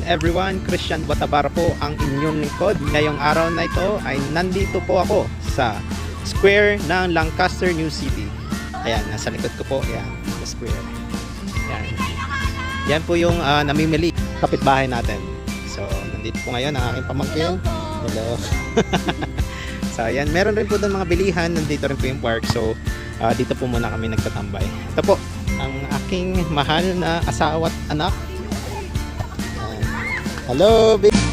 Everyone, Christian Batabara po ang inyong lingkod. Ngayong araw na ito ay nandito po ako sa square ng Lancaster, New City. Ayan, nasa likod ko po. Ayan, sa square. Ayan. Yan po yung namimili, kapitbahay natin. So, nandito po ngayon ang aking pamangkin. Hello. So, ayan, meron rin po doon mga bilihan. Nandito rin po yung park. So, dito po muna kami nagtatambay. Ito po, ang aking mahal na asawa at anak. Hello, baby.